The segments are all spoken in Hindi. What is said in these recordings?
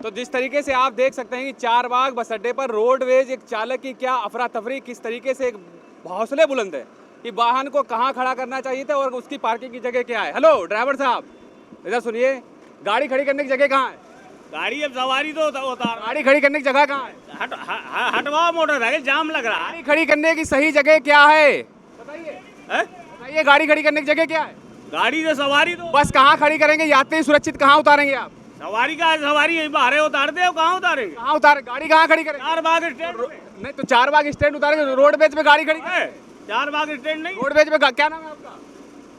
तो जिस तरीके से आप देख सकते हैं कि चारबाग बस अड्डे पर रोडवेज एक चालक की क्या अफरा तफरी, किस तरीके से एक हौसले बुलंद है कि वाहन को कहाँ खड़ा करना चाहिए था और उसकी पार्किंग की जगह क्या है। हेलो ड्राइवर साहब, इधर सुनिए, गाड़ी खड़ी करने की जगह कहाँ है? गाड़ी अब सवारी तो उतार गाड़ी खड़ी करने की जगह कहाँ है? हटवाओ मोटरसाइकिल, जाम लग रहा है। गाड़ी खड़ी करने की सही जगह क्या है बताइए? हैं? बताइए, गाड़ी खड़ी करने की जगह क्या है? गाड़ी तो सवारी तो बस कहाँ खड़ी करेंगे? यात्री सुरक्षित कहाँ उतारेंगे आप? सवारी का सवारी यहीं बाहर उतार दे, कहाँ उतारेंगे? कहाँ उतारे? गाड़ी कहाँ खड़ी करेंगे? चारबाग स्टैंड पे। नहीं तो चारबाग स्टैंड उतारेंगे, रोडवेज पे गाड़ी खड़ी करेंगे। है? चारबाग स्टैंड नहीं रोडवेज पे क्या नाम है आपका?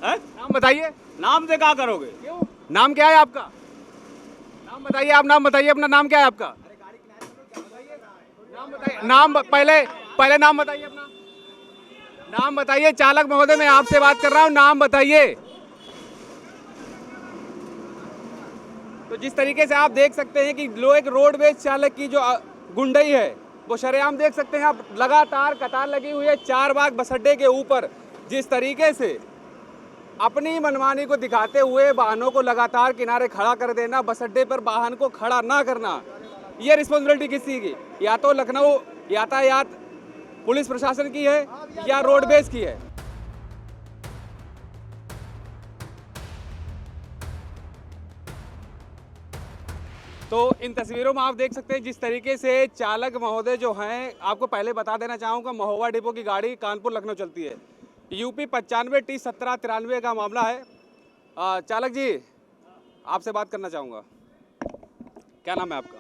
है? नाम बताइए। नाम से क्या करोगे? क्यों? नाम क्या है आपका? नाम बताइए, आप नाम बताइए, अपना नाम क्या है आपका? नाम बताइए, नाम पहले नाम बताइए अपना। नाम बताइए चालक महोदय, मैं आपसे बात कर रहा हूँ, नाम बताइए। तो जिस तरीके से आप देख सकते हैं कि एक रोडवेज चालक की जो गुंडई है वो शरेआम देख सकते हैं आप, लगातार कतार लगी हुई है चारबाग बस अड्डे के ऊपर। जिस तरीके से अपनी मनमानी को दिखाते हुए वाहनों को लगातार किनारे खड़ा कर देना, बस अड्डे पर वाहन को खड़ा ना करना, ये रिस्पॉन्सिबिलिटी किसी की? या तो लखनऊ यातायात पुलिस प्रशासन की है या रोडवेज की है। तो इन तस्वीरों में आप देख सकते हैं जिस तरीके से चालक महोदय जो हैं, आपको पहले बता देना चाहूँगा, महोबा डिपो की गाड़ी कानपुर लखनऊ चलती है। यूपी 95T1793 का मामला है। चालक जी, आपसे बात करना चाहूँगा, क्या नाम है आपका?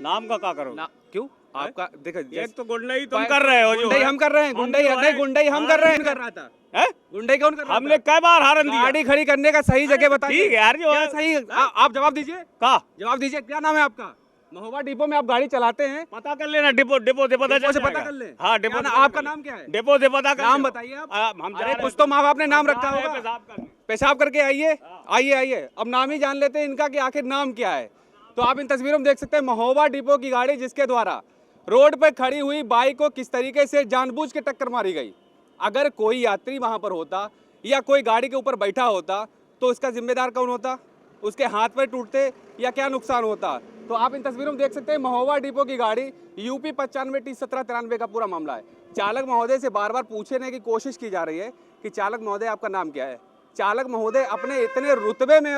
नाम का क्या करोगे? क्यों आपका? देखो, एक तो गुंडई तुम कर रहे हो, जो गुंडई हम कर रहे हैं, गुंडई नहीं, गुंडई हम कर रहे हैं। कर रहा था है? गुंडई कौन कर रहा था? हमने कई बार हारन दिया। गाड़ी खड़ी करने का सही जगह बताइए। ठीक है यार, जो क्या सही? आप जवाब दीजिए। का जवाब दीजिए, क्या नाम है आपका? महोबा डिपो में आप गाड़ी चलाते हैं? पता कर लेना, डिपो डिपो से पता डिपो से चल पता जाएगा। कर ले। हाँ, डिपो से आपका नाम क्या है? डिपो से पता कर नाम लो। बताइए आप। हम जा अरे रहे कुछ तो माँ बाप ने नाम हम रखा जा रहे हैं होगा। पेशाब करने। पेशाब करके आइए, आइए आइए। अब नाम ही जान लेते हैं इनका कि आखिर नाम क्या है। तो आप इन तस्वीरों में देख सकते हैं महोबा डिपो की गाड़ी, जिसके द्वारा रोड पर खड़ी हुई बाइक को किस तरीके से जानबूझ के टक्कर मारी गई। अगर कोई यात्री वहां पर होता या कोई गाड़ी के ऊपर बैठा होता तो उसका जिम्मेदार कौन होता? उसके हाथ पैर टूटते या क्या नुकसान होता? तो आप इन तस्वीरों में देख सकते हैं महोबा डिपो की गाड़ी, यूपी 95T1793 का पूरा मामला है। चालक महोदय से बार बार पूछने की कोशिश की जा रही है कि चालक महोदय आपका नाम क्या है। चालक महोदय अपने इतने रुतबे में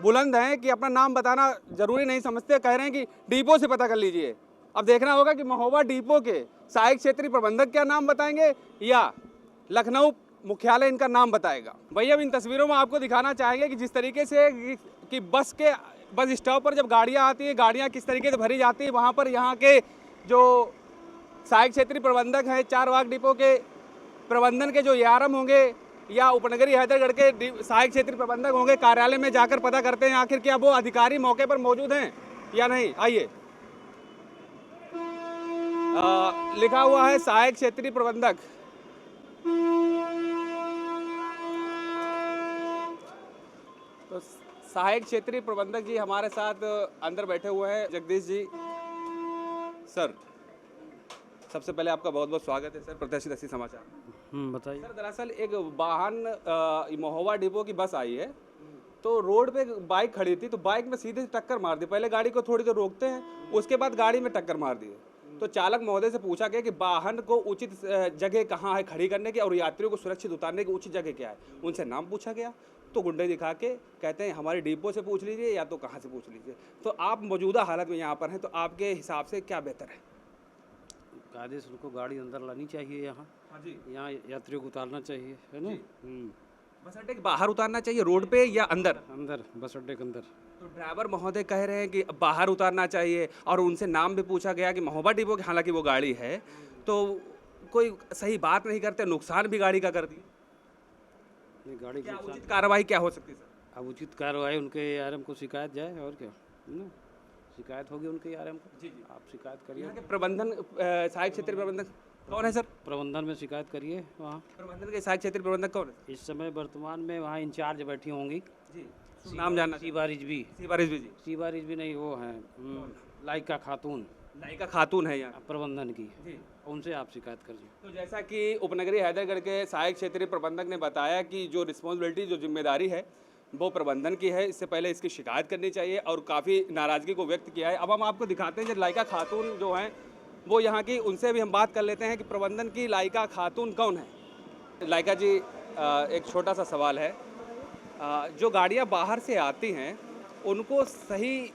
बुलंद हैं कि अपना नाम बताना जरूरी नहीं समझते, कह रहे हैं कि डिपो से पता कर लीजिए। अब देखना होगा कि महोबा डिपो के सहायक क्षेत्रीय प्रबंधक क्या नाम बताएंगे या लखनऊ मुख्यालय इनका नाम बताएगा। भैया, अब इन तस्वीरों में आपको दिखाना चाहेंगे कि जिस तरीके से कि बस स्टॉप पर जब गाड़ियां आती हैं, गाड़ियां किस तरीके से भरी जाती है, वहां पर यहाँ के जो सहायक क्षेत्रीय प्रबंधक हैं, चारबाग डिपो के प्रबंधन के जो एआरएम होंगे या उपनगरीय हैदरगढ़ के सहायक क्षेत्रीय प्रबंधक होंगे, कार्यालय में जाकर पता करते हैं आखिर क्या वो अधिकारी मौके पर मौजूद हैं या नहीं। आइए, लिखा हुआ है सहायक क्षेत्रीय प्रबंधक। तो सहायक क्षेत्रीय प्रबंधक जी हमारे साथ अंदर बैठे हुए हैं, जगदीश जी। सर, सबसे पहले आपका बहुत बहुत स्वागत है सर प्रत्याशित 80 समाचार। बताइए। सर, दरअसल एक वाहन महोबा डिपो की बस आई है, तो रोड पे बाइक खड़ी थी, तो बाइक में सीधे टक्कर मार दी। पहले गाड़ी को थोड़ी देर रोकते हैं, उसके बाद गाड़ी में टक्कर मार दी। तो चालक महोदय से पूछा गया कि वाहन को उचित जगह कहाँ है खड़ी करने की और यात्रियों को सुरक्षित उतारने की उचित जगह क्या है। उनसे नाम पूछा गया तो गुंडे दिखा के कहते हैं हमारे डिपो से पूछ लीजिए या तो कहाँ से पूछ लीजिए। तो आप मौजूदा हालत में यहाँ पर हैं, तो आपके हिसाब से क्या बेहतर है? कायदे से उनको गाड़ी अंदर लानी चाहिए, यहाँ हाँ जी, यहाँ यात्रियों को उतारना चाहिए, है ना। बस अड्डे के बाहर उतारना चाहिए, रोड पे या अंदर? अंदर, बस अड्डे के अंदर। तो ड्राइवर महोदय कह रहे हैं कि बाहर उतारना चाहिए और उनसे नाम भी पूछा गया कि महोबा डिपो की, हालांकि वो गाड़ी है, तो कोई सही बात नहीं करते, नुकसान भी गाड़ी का कर दिए। ये गाड़ी क्या को उचित कार्रवाई क्या हो सकती है सर? अब उचित कार्रवाई उनके एआरएम को शिकायत जाए, और क्या, है ना। शिकायत होगी उनके एआरएम को। जी जी। आप शिकायत करिए। यहाँ के प्रबंधन सहायक क्षेत्रीय प्रबंधक कौन है सर? प्रबंधन में शिकायत करिए वहाँ। प्रबंधन के सहायक क्षेत्रीय प्रबंधक कौन है? इस समय वर्तमान में वहाँ इंचार्ज बैठी होंगी। जी, नाम जानना। शिवा रिजवी। शिवा रिजवी जी। शिवा रिजवी नहीं, वो हैं लाइका खातून, लाइका खातून है यहाँ प्रबंधन की। जी। उनसे आप शिकायत करिए। तो जैसा कि उपनगरीय हैदरगढ़ के सहायक क्षेत्रीय प्रबंधक ने बताया कि जो रिस्पॉन्सिबिलिटी, जो जिम्मेदारी है वो प्रबंधन की है। इससे पहले इसकी शिकायत करनी चाहिए और काफ़ी नाराज़गी को व्यक्त किया है। अब हम आपको दिखाते हैं जो लाइका खातून जो हैं वो यहाँ की, उनसे भी हम बात कर लेते हैं कि प्रबंधन की लाइका खातून कौन है। लाइका जी, एक छोटा सा सवाल है, जो गाड़ियाँ बाहर से आती हैं उनको सही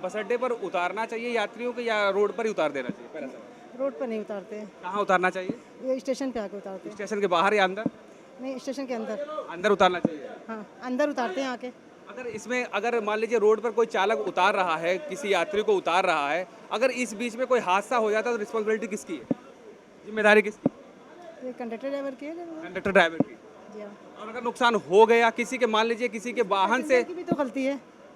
बस अड्डे पर उतारना चाहिए यात्रियों को या रोड पर ही उतार देना चाहिए? पहला सवाल। रोड पर नहीं उतारते हैं, कहाँ उतारना चाहिए? ये स्टेशन पे आके उतारते हैं। स्टेशन के बाहर या अंदर? नहीं, स्टेशन के अंदर। अंदर उतारना चाहिए। हाँ, अंदर उतारते हैं आके। अगर इसमें अगर मान लीजिए रोड पर कोई चालक उतार रहा है, किसी यात्री को उतार रहा है, अगर इस बीच में कोई हादसा हो जाता है तो रिस्पॉन्सिबिलिटी किसकी है, जिम्मेदारी किसकी? ये कंडक्टर ड्राइवर की है ना? कंडक्टर ड्राइवर की। जी हाँ। और अगर नुकसान हो गया किसी के, मान लीजिए किसी के वाहन से, पैसेंजर की भी तो गलती है।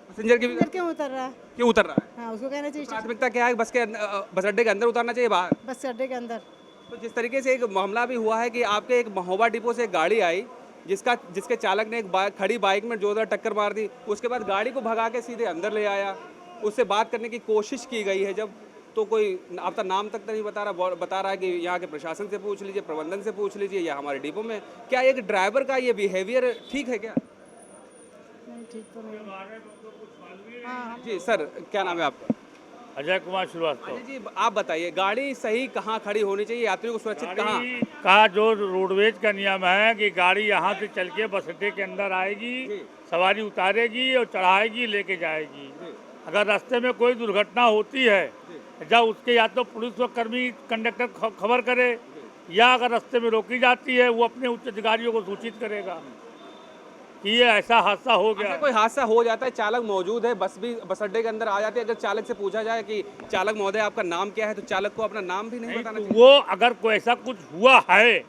पैसेंजर की भी पैसेंजर क्यों उतर रहा है? क्यों उतर रहा है? हाँ, उसको कहना चाहिए प्राथमिकता क्या है, बस के बस अड्डे के अंदर उतारना चाहिए बाहर? बस से अड्डे के अंदर। तो जिस तरीके से एक मामला भी हुआ है कि आपके एक महोबा डिपो से एक गाड़ी आई जिसके चालक ने एक खड़ी बाइक में जोरदार टक्कर मार दी, उसके बाद गाड़ी को भगा के सीधे अंदर ले आया, उससे बात करने की कोशिश की गई है जब, तो कोई आपका नाम तक नहीं बता रहा है कि यहाँ के प्रशासन से पूछ लीजिए, प्रबंधन से पूछ लीजिए या हमारे डिपो में। क्या एक ड्राइवर का ये बिहेवियर ठीक है क्या? नहीं, ठीक तो नहीं। हाँ, जी सर, क्या नाम है आपका? अजय कुमार श्रीवास्तव। अजय जी, आप बताइए गाड़ी सही कहाँ खड़ी होनी चाहिए, यात्रियों को सुरक्षित कहाँ? गाड़ी का जो रोडवेज का नियम है कि गाड़ी यहाँ से चल के बस अड्डे के अंदर आएगी, सवारी उतारेगी और चढ़ाएगी, लेके जाएगी। अगर रास्ते में कोई दुर्घटना होती है, जब उसके या तो पुलिस व कर्मी कंडक्टर खबर करे, या अगर रास्ते में रोकी जाती है वो अपने उच्च अधिकारियों को सूचित करेगा कि ये ऐसा हादसा हो गया। कोई हादसा हो जाता है, चालक मौजूद है, बस भी बस अड्डे के अंदर आ जाती है, अगर चालक से पूछा जाए कि चालक महोदय आपका नाम क्या है, तो चालक को अपना नाम भी नहीं बताना तो चाहिए? वो अगर कोई ऐसा कुछ हुआ है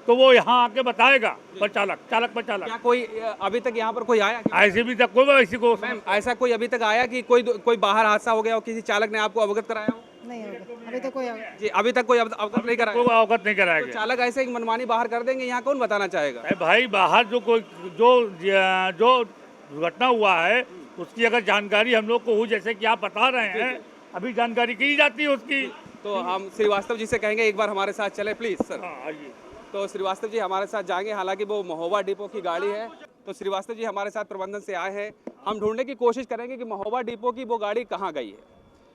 तो वो यहाँ आके बताएगा, पर चालक क्या कोई अभी तक यहाँ पर कोई आया क्या? ऐसे भी तक कोई ऐसी को मैम, ऐसा कोई अभी तक आया कि कोई बाहर हादसा हो गया हो, किसी चालक ने आपको अवगत कराया हो? नहीं होगा अभी तो कोई। जी, अभी तक कोई अवगत नहीं कराया? कोई अवगत नहीं कराया तो गया। चालक ऐसे ही मनमानी बाहर कर देंगे, यहाँ कौन बताना चाहेगा? अरे भाई, बाहर जो दुर्घटना हुआ है उसकी अगर जानकारी हम लोग को हो, जैसे कि आप बता रहे हैं, अभी जानकारी की जाती है उसकी। तो हम श्रीवास्तव जी से कहेंगे एक बार हमारे साथ चले प्लीज सर। हाँ, आइए। तो श्रीवास्तव जी हमारे साथ जाएंगे, हालांकि वो महोबा डिपो की गाड़ी है। तो श्रीवास्तव जी हमारे साथ प्रबंधन से आए हैं, हम ढूंढने की कोशिश करेंगे कि महोबा डिपो की वो गाड़ी कहाँ गई है,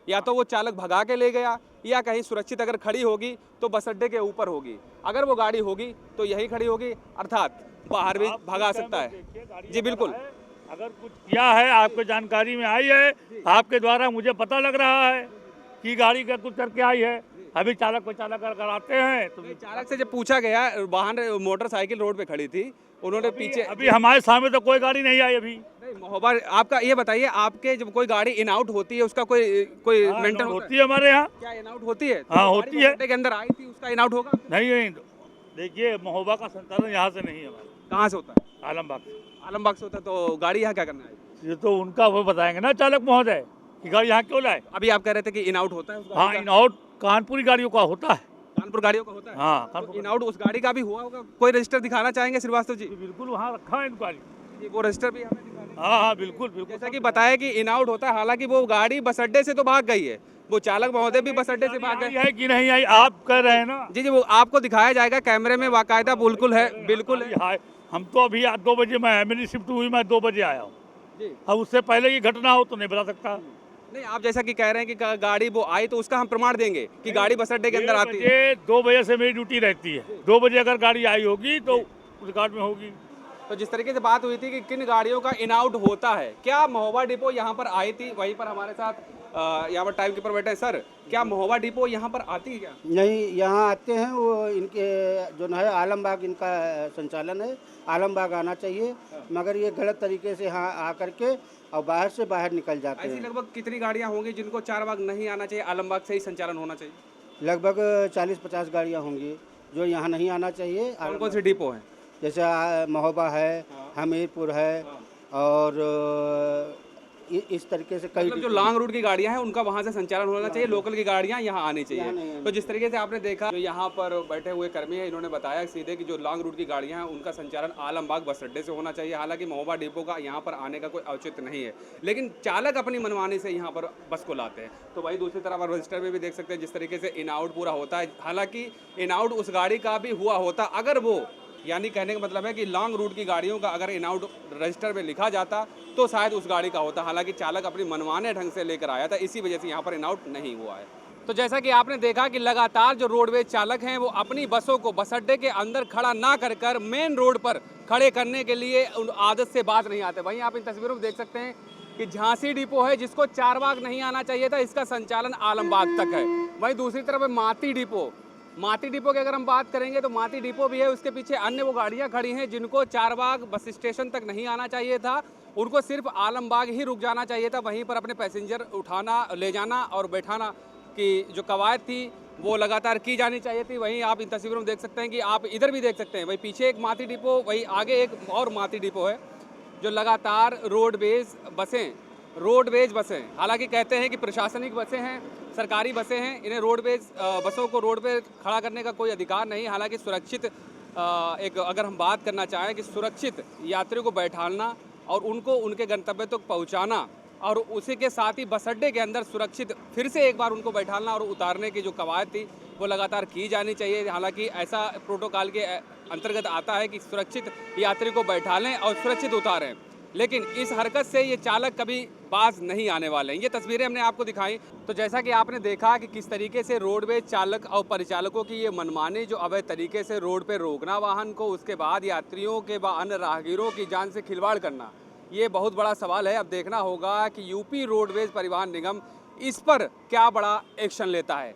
या तो वो चालक भगा के ले गया या कहीं सुरक्षित अगर खड़ी होगी तो बस अड्डे के ऊपर होगी। अगर वो गाड़ी होगी तो यही खड़ी होगी, अर्थात बाहर भी भगा सकता है। जी बिल्कुल, अगर कुछ किया है आपको जानकारी में आई है, आपके द्वारा मुझे पता लग रहा है कि गाड़ी का कुछ करके आई है, अभी चालक अगर आते हैं तो चालक से जब पूछा गया, वाहन मोटरसाइकिल रोड पे खड़ी थी, उन्होंने पीछे, अभी हमारे सामने तो कोई गाड़ी नहीं आई अभी। नहीं महोबा, आपका ये बताइए, आपके जब कोई गाड़ी इन आउट होती है उसका कोई मेंटेन होती है हमारे यहाँ। क्या इन आउट होती है? हाँ, तो होती गाड़ी है। अड्डे के अंदर आई थी, उसका इन आउट होगा? नहीं, देखिए महोबा का संचालन यहाँ से नहीं है हमारा। कहाँ से होता है? आलमबाग से। आलमबाग से होता है। तो गाड़ी यहाँ क्या करना है? ये तो उनका वो बताएंगे ना चालक महोदय कि गाड़ी यहाँ क्यों लाए। अभी आप कह रहे थे कि इन आउट होता है उस गाड़ी हाँ, का? इन आउट कानपुरी गाड़ियों का होता है। कानपुर गाड़ियों का होता है? हाँ, तो इन आउट उस गाड़ी का भी हुआ होगा, कोई रजिस्टर दिखाना चाहेंगे श्रीवास्तव जी? बिल्कुल वहाँ रखा है गाड़ी। जी, वो रजिस्टर भी हमें दिखा दें। हाँ, बिल्कुल। जैसा कि बताया कि इन आउट होता है, हालांकि वो गाड़ी बस अड्डे से तो भाग गई है, वो चालक महोदय भी बस अड्डे से भाग गए है कि नहीं आई आप कह रहे हैं ना। जी, वो आपको दिखाया जाएगा कैमरे में, बाकायदा बिल्कुल है, बिल्कुल है। हाँ, हम तो अभी 2 बजे मेरी शिफ्ट हुई, मैं 2 बजे आया हूँ। अब उससे पहले ये घटना हो तो नहीं बता सकता। नहीं, आप जैसा कि कह रहे हैं कि गाड़ी वो आई तो उसका हम प्रमाण देंगे कि गाड़ी बस अड्डे के अंदर आती है। 2 बजे से मेरी ड्यूटी रहती है, 2 बजे अगर गाड़ी आई होगी तो रिकॉर्ड में होगी। तो जिस तरीके से बात हुई थी कि किन गाड़ियों का इन आउट होता है, क्या महोबा डिपो यहाँ पर आई थी? वहीं पर हमारे साथ यहाँ पर टाइम कीपर बैठे हैं। सर, क्या महोबा डिपो यहाँ पर आती है क्या? नहीं, यहाँ आते हैं, वो इनके जो है आलमबाग इनका संचालन है, आलमबाग आना चाहिए, मगर ये गलत तरीके से यहाँ आकर के और बाहर से बाहर निकल जाते ऐसी हैं। लगभग कितनी गाड़ियाँ होंगी जिनको चारबाग नहीं आना चाहिए, आलमबाग से ही संचालन होना चाहिए? लगभग 40-50 गाड़ियाँ होंगी जो यहाँ नहीं आना चाहिए। कौन कौन से डिपो हैं? जैसे महोबा है, हमीरपुर है, और इस तरीके से कई मतलब जो लॉन्ग रूट की गाड़ियां हैं उनका वहां से संचालन होना चाहिए, लोकल की गाड़ियां यहां आनी चाहिए। तो जिस तरीके से आपने देखा, जो यहां पर बैठे हुए कर्मी हैं, इन्होंने बताया सीधे कि जो लॉन्ग रूट की गाड़ियां हैं उनका संचालन आलमबाग बस अड्डे से होना चाहिए। हालांकि महोबा डिपो का यहां पर आने का कोई औचित्य नहीं है, लेकिन चालक अपनी मनमानी से यहां पर बस को लाते हैं। तो वही दूसरी तरफ आप रजिस्टर में भी देख सकते हैं जिस तरीके से इन आउट पूरा होता है। हालांकि इन आउट उस गाड़ी का भी हुआ होता अगर वो यानी कहने का मतलब है कि लॉन्ग रूट की गाड़ियों का अगर इन आउट रजिस्टर में लिखा जाता तो शायद उस गाड़ी का होता, हालांकि चालक अपनी मनमाने ढंग से लेकर आया था, इसी वजह से यहाँ पर इन आउट नहीं हुआ है। तो जैसा कि आपने देखा कि लगातार जो रोडवेज चालक हैं वो अपनी बसों को बस अड्डे के अंदर खड़ा ना कर मेन रोड पर खड़े करने के लिए उन आदत से बाज नहीं आते। वहीं आप इन तस्वीरों में देख सकते हैं कि झांसी डिपो है जिसको चारबाग नहीं आना चाहिए था, इसका संचालन आलमबाग तक है। वहीं दूसरी तरफ है माती डिपो की अगर हम बात करेंगे तो माती डिपो भी है, उसके पीछे अन्य वो गाड़ियां खड़ी हैं जिनको चारबाग बस स्टेशन तक नहीं आना चाहिए था, उनको सिर्फ आलमबाग ही रुक जाना चाहिए था। वहीं पर अपने पैसेंजर उठाना, ले जाना और बैठाना की जो कवायद थी वो लगातार की जानी चाहिए थी। वहीं आप इन तस्वीरों में देख सकते हैं कि आप इधर भी देख सकते हैं, वहीं पीछे एक माती डिपो, वहीं आगे एक और माती डिपो है जो लगातार रोडवेज बसें, हालांकि कहते हैं कि प्रशासनिक बसें हैं, सरकारी बसें हैं, इन्हें रोडवेज बसों को रोड पे खड़ा करने का कोई अधिकार नहीं। हालांकि सुरक्षित एक अगर हम बात करना चाहें कि सुरक्षित यात्रियों को बैठाना और उनको उनके गंतव्य तक पहुंचाना और उसी के साथ ही बस अड्डे के अंदर सुरक्षित फिर से एक बार उनको बैठाना और उतारने की जो कवायद थी वो लगातार की जानी चाहिए। हालांकि ऐसा प्रोटोकॉल के अंतर्गत आता है कि सुरक्षित यात्री को बैठा लें और सुरक्षित उतारें, लेकिन इस हरकत से ये चालक कभी बाज नहीं आने वाले हैं। ये तस्वीरें हमने आपको दिखाई। तो जैसा कि आपने देखा कि किस तरीके से रोडवेज चालक और परिचालकों की ये मनमानी जो अवैध तरीके से रोड पे रोकना वाहन को, उसके बाद यात्रियों के व अन्य राहगीरों की जान से खिलवाड़ करना, ये बहुत बड़ा सवाल है। अब देखना होगा कि यूपी रोडवेज परिवहन निगम इस पर क्या बड़ा एक्शन लेता है।